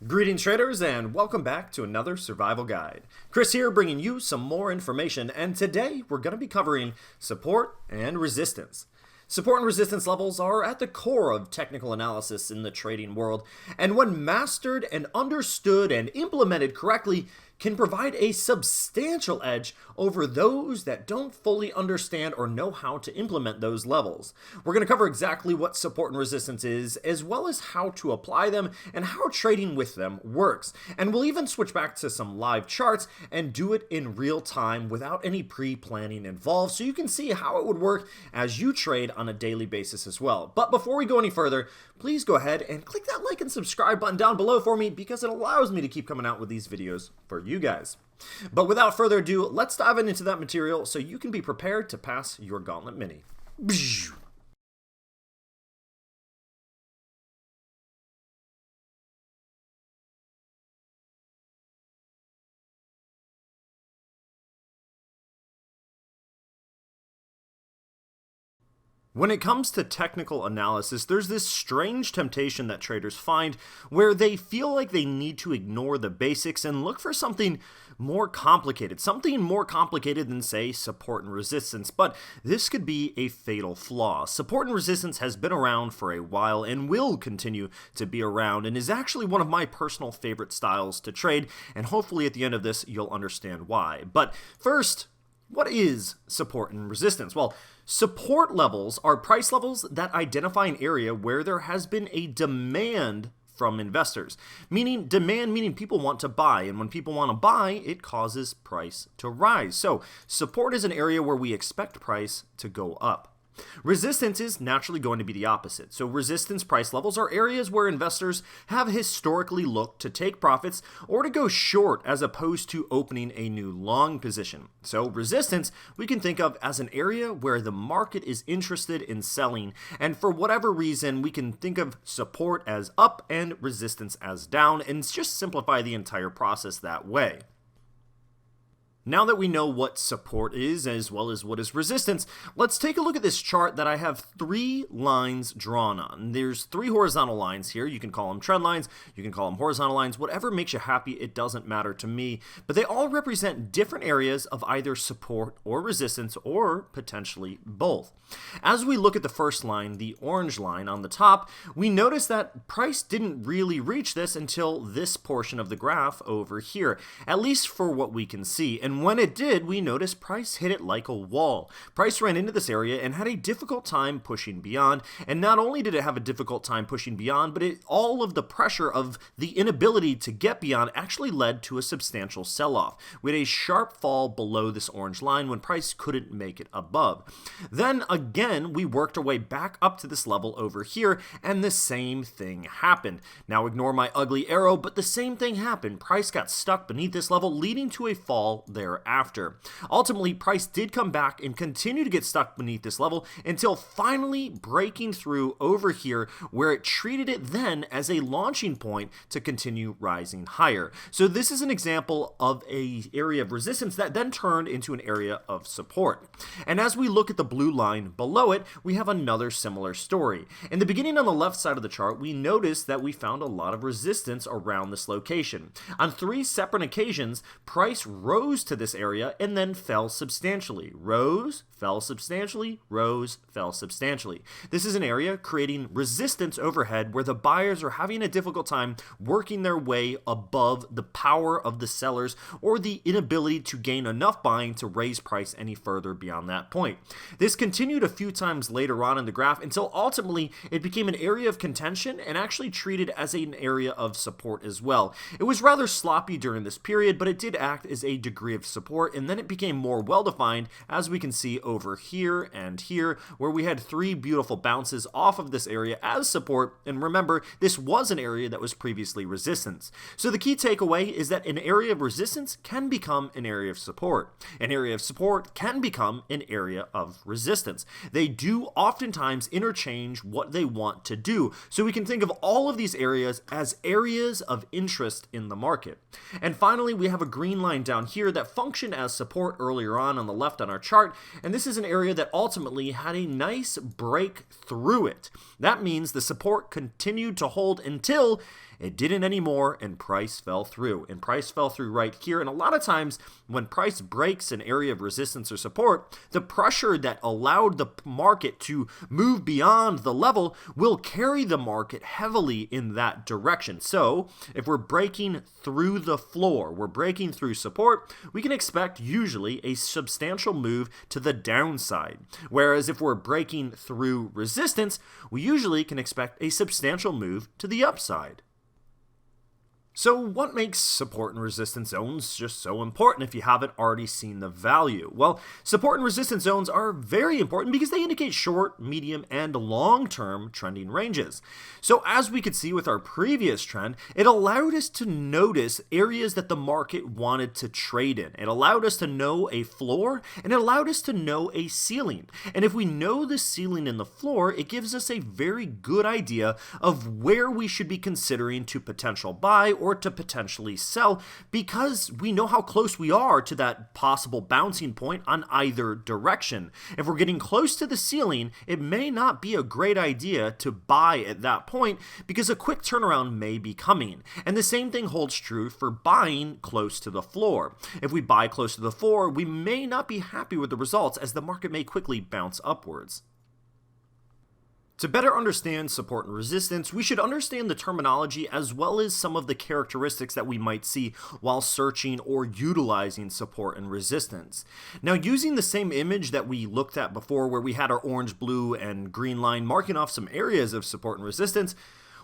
Greetings traders, and welcome back to another survival guide. Chris here, bringing you some more information, and today we're going to be covering support and resistance. Support and resistance levels are at the core of technical analysis in the trading world, and when mastered and understood and implemented correctly, can provide a substantial edge over those that don't fully understand or know how to implement those levels. We're going to cover exactly what support and resistance is, as well as how to apply them and how trading with them works. And we'll even switch back to some live charts and do it in real time without any pre-planning involved, so you can see how it would work as you trade on a daily basis as well. But before we go any further, please go ahead and click that like and subscribe button down below for me, because it allows me to keep coming out with these videos for you guys. But without further ado, let's dive into that material so you can be prepared to pass your Gauntlet Mini. When it comes to technical analysis, there's this strange temptation that traders find where they feel like they need to ignore the basics and look for something more complicated than, say, support and resistance. But this could be a fatal flaw. Support and resistance has been around for a while and will continue to be around, and is actually one of my personal favorite styles to trade, and hopefully at the end of this you'll understand why. But first, what is support and resistance? Well, support levels are price levels that identify an area where there has been a demand from investors. Demand meaning people want to buy, and when people want to buy, it causes price to rise. So support is an area where we expect price to go up. Resistance is naturally going to be the opposite. So resistance price levels are areas where investors have historically looked to take profits or to go short as opposed to opening a new long position. So resistance we can think of as an area where the market is interested in selling, and for whatever reason we can think of support as up and resistance as down, and just simplify the entire process that way. Now that we know what support is as well as what is resistance, let's take a look at this chart that I have three lines drawn on. There's three horizontal lines here. You can call them trend lines, you can call them horizontal lines, whatever makes you happy, it doesn't matter to me. But they all represent different areas of either support or resistance, or potentially both. As we look at the first line, the orange line on the top, we notice that price didn't really reach this until this portion of the graph over here, at least for what we can see. And when it did, we noticed price hit it like a wall. Price ran into this area and had a difficult time pushing beyond, and not only did it have a difficult time pushing beyond, but all of the pressure of the inability to get beyond actually led to a substantial sell-off. We had a sharp fall below this orange line when price couldn't make it above. Then again, we worked our way back up to this level over here, and the same thing happened. Now ignore my ugly arrow, but the same thing happened. Price got stuck beneath this level, leading to a fall thereafter. Ultimately, price did come back and continue to get stuck beneath this level until finally breaking through over here, where it treated it then as a launching point to continue rising higher. So this is an example of an area of resistance that then turned into an area of support. And as we look at the blue line below it, we have another similar story. In the beginning on the left side of the chart, we noticed that we found a lot of resistance around this location. On three separate occasions, price rose to this area and then fell substantially. Rose, fell substantially, rose, fell substantially. This is an area creating resistance overhead where the buyers are having a difficult time working their way above the power of the sellers, or the inability to gain enough buying to raise price any further beyond that point. This continued a few times later on in the graph until ultimately it became an area of contention and actually treated as an area of support as well. It was rather sloppy during this period, but it did act as a degree of support, and then it became more well-defined, as we can see over here and here, where we had three beautiful bounces off of this area as support. And remember, this was an area that was previously resistance. So the key takeaway is that an area of resistance can become an area of support. An area of support can become an area of resistance. They do oftentimes interchange what they want to do. So we can think of all of these areas as areas of interest in the market. And finally, we have a green line down here that functioned as support earlier on the left on our chart, and this is an area that ultimately had a nice break through it. That means the support continued to hold until it didn't anymore and price fell through. And price fell through right here. And a lot of times when price breaks an area of resistance or support, the pressure that allowed the market to move beyond the level will carry the market heavily in that direction. So if we're breaking through the floor, we're breaking through support, we can expect usually a substantial move to the downside. Whereas if we're breaking through resistance, we usually can expect a substantial move to the upside. So what makes support and resistance zones just so important if you haven't already seen the value? Well, support and resistance zones are very important because they indicate short, medium, and long-term trending ranges. So as we could see with our previous trend, it allowed us to notice areas that the market wanted to trade in. It allowed us to know a floor, and it allowed us to know a ceiling. And if we know the ceiling and the floor, it gives us a very good idea of where we should be considering to potential buy or to potentially sell, because we know how close we are to that possible bouncing point on either direction. If we're getting close to the ceiling, it may not be a great idea to buy at that point because a quick turnaround may be coming. And the same thing holds true for buying close to the floor. If we buy close to the floor, we may not be happy with the results as the market may quickly bounce upwards. To better understand support and resistance, we should understand the terminology as well as some of the characteristics that we might see while searching or utilizing support and resistance. Now, using the same image that we looked at before where we had our orange, blue, and green line marking off some areas of support and resistance,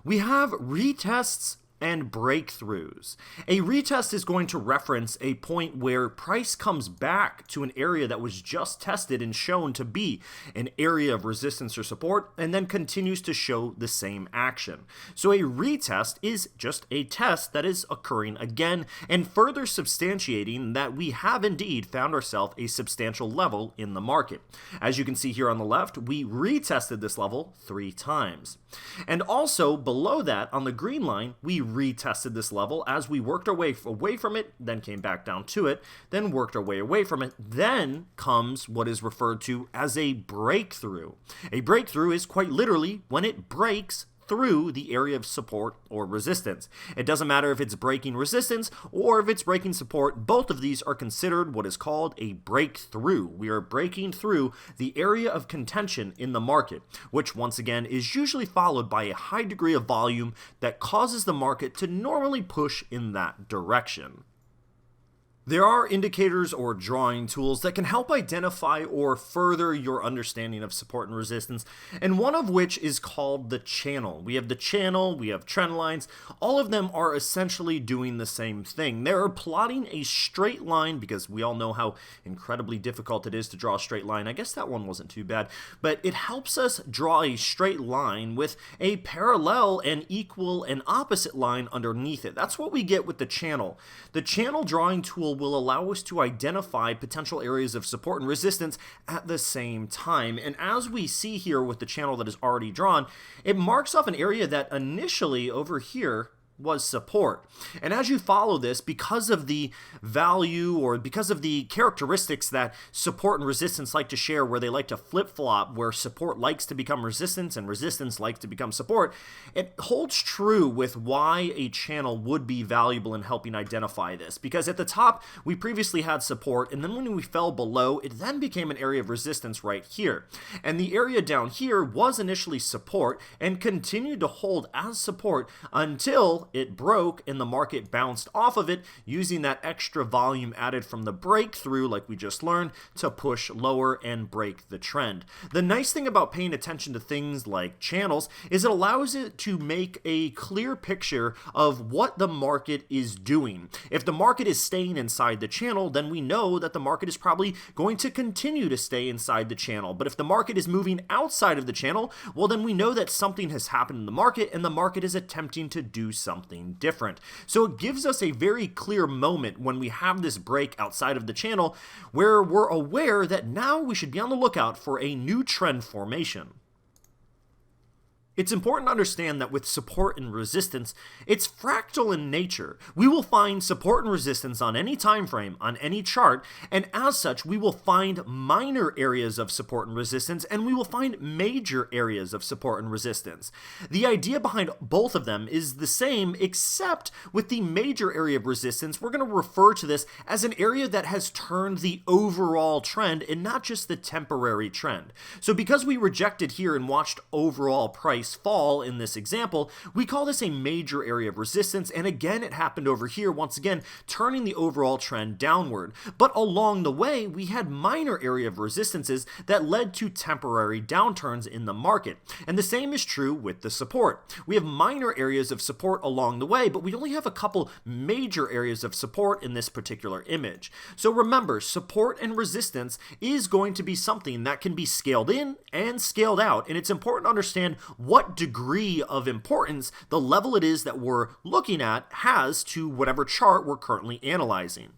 we have retests and breakthroughs. A retest is going to reference a point where price comes back to an area that was just tested and shown to be an area of resistance or support, and then continues to show the same action. So a retest is just a test that is occurring again and further substantiating that we have indeed found ourselves a substantial level in the market. As you can see here on the left, we retested this level 3 times. And also below that on the green line, we retested this level as we worked our way away from it, then came back down to it, then worked our way away from it. Then comes what is referred to as a breakthrough. A breakthrough is quite literally when it breaks through the area of support or resistance. It doesn't matter if it's breaking resistance or if it's breaking support, both of these are considered what is called a breakthrough. We are breaking through the area of contention in the market, which once again is usually followed by a high degree of volume that causes the market to normally push in that direction. There are indicators or drawing tools that can help identify or further your understanding of support and resistance, and one of which is called the channel. We have the channel, we have trend lines, all of them are essentially doing the same thing. They're plotting a straight line, because we all know how incredibly difficult it is to draw a straight line. I guess that one wasn't too bad, but it helps us draw a straight line with a parallel and equal and opposite line underneath it. That's what we get with the channel. The channel drawing tool will allow us to identify potential areas of support and resistance at the same time. And as we see here with the channel that is already drawn, it marks off an area that initially over here was support. And as you follow this, because of the value or because of the characteristics that support and resistance like to share, where they like to flip-flop, where support likes to become resistance and resistance likes to become support, it holds true with why a channel would be valuable in helping identify this. Because at the top, we previously had support, and then when we fell below, it then became an area of resistance right here. And the area down here was initially support and continued to hold as support until it broke and the market bounced off of it, using that extra volume added from the breakthrough, like we just learned, to push lower and break the trend. The nice thing about paying attention to things like channels is it allows it to make a clear picture of what the market is doing. If the market is staying inside the channel, then we know that the market is probably going to continue to stay inside the channel. But if the market is moving outside of the channel, well, then we know that something has happened in the market and the market is attempting to do something different. So it gives us a very clear moment when we have this break outside of the channel where we're aware that now we should be on the lookout for a new trend formation. It's important to understand that with support and resistance, it's fractal in nature. We will find support and resistance on any time frame, on any chart, and as such, we will find minor areas of support and resistance, and we will find major areas of support and resistance. The idea behind both of them is the same, except with the major area of resistance, we're going to refer to this as an area that has turned the overall trend and not just the temporary trend. So because we rejected here and watched overall price fall in this example, we call this a major area of resistance, and again it happened over here, once again turning the overall trend downward. But along the way we had minor area of resistances that led to temporary downturns in the market, and the same is true with the support. We have minor areas of support along the way, but we only have a couple major areas of support in this particular image. So remember, support and resistance is going to be something that can be scaled in and scaled out, and it's important to understand what degree of importance the level it is that we're looking at has to whatever chart we're currently analyzing.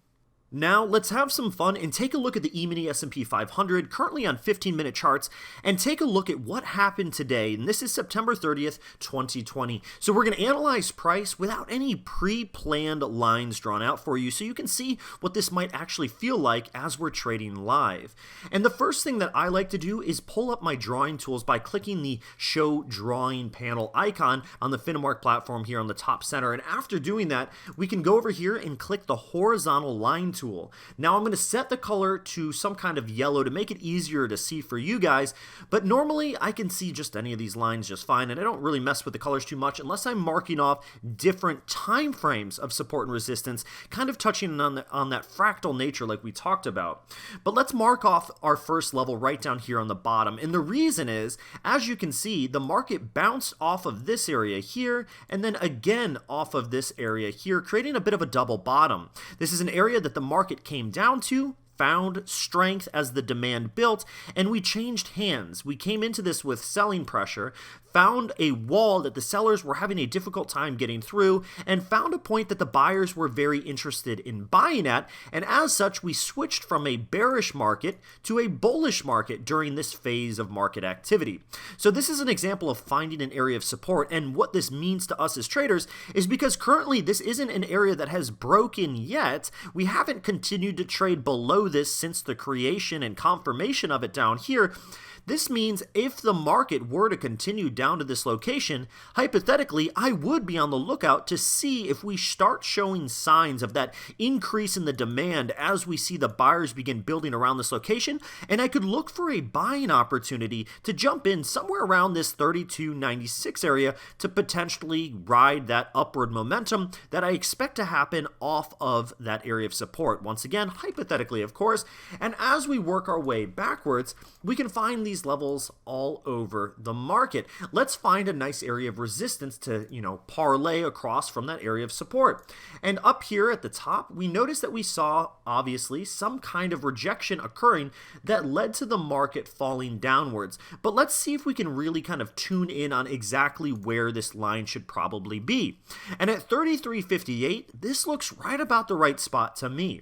Now, let's have some fun and take a look at the E-mini S&P 500, currently on 15-minute charts, and take a look at what happened today. And this is September 30th, 2020. So we're going to analyze price without any pre-planned lines drawn out for you, so you can see what this might actually feel like as we're trading live. And the first thing that I like to do is pull up my drawing tools by clicking the Show Drawing Panel icon on the Finamark platform here on the top center. And after doing that, we can go over here and click the horizontal line tool. Now I'm going to set the color to some kind of yellow to make it easier to see for you guys, but normally I can see just any of these lines just fine, and I don't really mess with the colors too much unless I'm marking off different time frames of support and resistance, kind of touching on that fractal nature like we talked about. But let's mark off our first level right down here on the bottom, and the reason is, as you can see, the market bounced off of this area here and then again off of this area here, creating a bit of a double bottom. This is an area that the market came down to, found strength as the demand built, and we changed hands. We came into this with selling pressure, found a wall that the sellers were having a difficult time getting through, and found a point that the buyers were very interested in buying at, and as such we switched from a bearish market to a bullish market during this phase of market activity. So this is an example of finding an area of support, and what this means to us as traders is because currently this isn't an area that has broken yet, we haven't continued to trade below this since the creation and confirmation of it down here. This means if the market were to continue down to this location, hypothetically, I would be on the lookout to see if we start showing signs of that increase in the demand as we see the buyers begin building around this location, and I could look for a buying opportunity to jump in somewhere around this 32.96 area to potentially ride that upward momentum that I expect to happen off of that area of support. Once again, hypothetically, of course, and as we work our way backwards, we can find these levels all over the market. Let's find a nice area of resistance to, parlay across from that area of support. And up here at the top, we notice that we saw, obviously, some kind of rejection occurring that led to the market falling downwards. But let's see if we can really kind of tune in on exactly where this line should probably be. And at 33.58, this looks right about the right spot to me.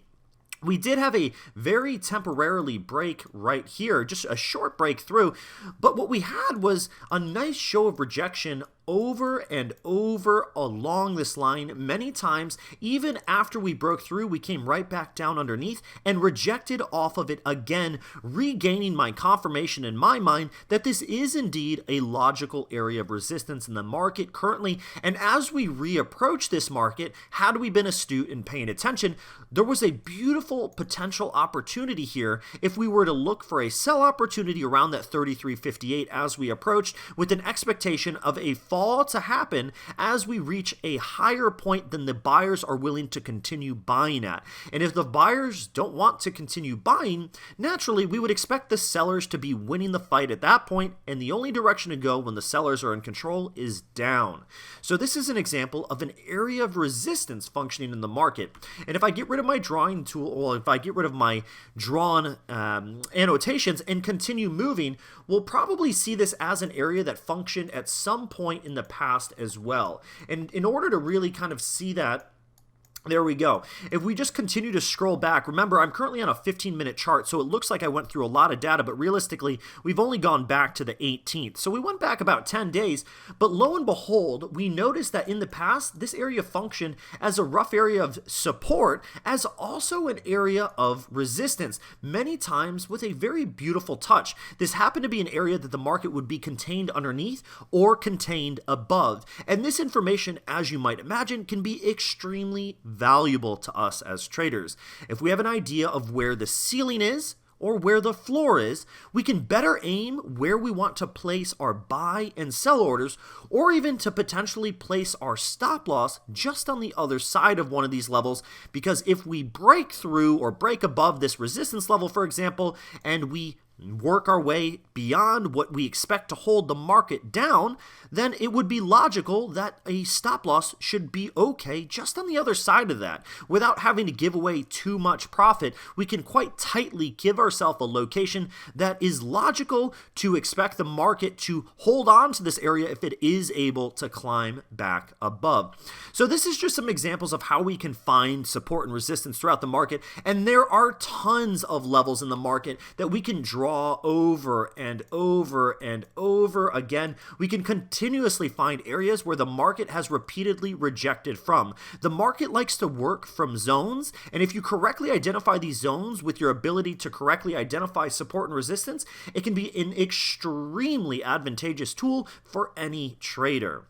We did have a very temporarily break right here, just a short breakthrough, but what we had was a nice show of rejection over and over along this line many times. Even after we broke through, we came right back down underneath and rejected off of it again, regaining my confirmation in my mind that this is indeed a logical area of resistance in the market currently. And as we reapproach this market, had we been astute and paying attention, there was a beautiful potential opportunity here if we were to look for a sell opportunity around that 33.58 as we approached, with an expectation of a fall to happen as we reach a higher point than the buyers are willing to continue buying at. And if the buyers don't want to continue buying, naturally we would expect the sellers to be winning the fight at that point, and the only direction to go when the sellers are in control is down. So this is an example of an area of resistance functioning in the market. And if I get rid of my drawing tool, or if I get rid of my drawn annotations and continue moving, we'll probably see this as an area that functioned at some point in the past as well. And in order to really kind of see that There we go. If we just continue to scroll back, remember I'm currently on a 15-minute chart, so it looks like I went through a lot of data, but realistically, we've only gone back to the 18th. So we went back about 10 days, but lo and behold, we noticed that in the past, this area functioned as a rough area of support, as also an area of resistance, many times with a very beautiful touch. This happened to be an area that the market would be contained underneath or contained above. And this information, as you might imagine, can be extremely valuable to us as traders. If we have an idea of where the ceiling is or where the floor is, we can better aim where we want to place our buy and sell orders, or even to potentially place our stop loss just on the other side of one of these levels, because if we break through or break above this resistance level, for example, and we work our way beyond what we expect to hold the market down, then it would be logical that a stop loss should be okay just on the other side of that. Without having to give away too much profit, we can quite tightly give ourselves a location that is logical to expect the market to hold on to this area if it is able to climb back above. So this is just some examples of how we can find support and resistance throughout the market, and there are tons of levels in the market that we can draw over and over and over again. We can continuously find areas where the market has repeatedly rejected from. The market likes to work from zones, and if you correctly identify these zones with your ability to correctly identify support and resistance, it can be an extremely advantageous tool for any trader.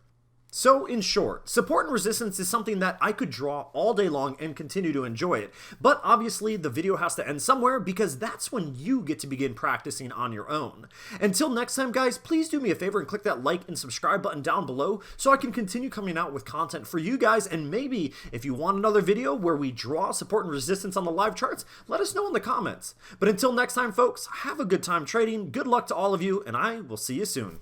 So in short, support and resistance is something that I could draw all day long and continue to enjoy it. But obviously the video has to end somewhere, because that's when you get to begin practicing on your own. Until next time, guys, please do me a favor and click that like and subscribe button down below so I can continue coming out with content for you guys. And maybe if you want another video where we draw support and resistance on the live charts, let us know in the comments. But until next time, folks, have a good time trading. Good luck to all of you, and I will see you soon.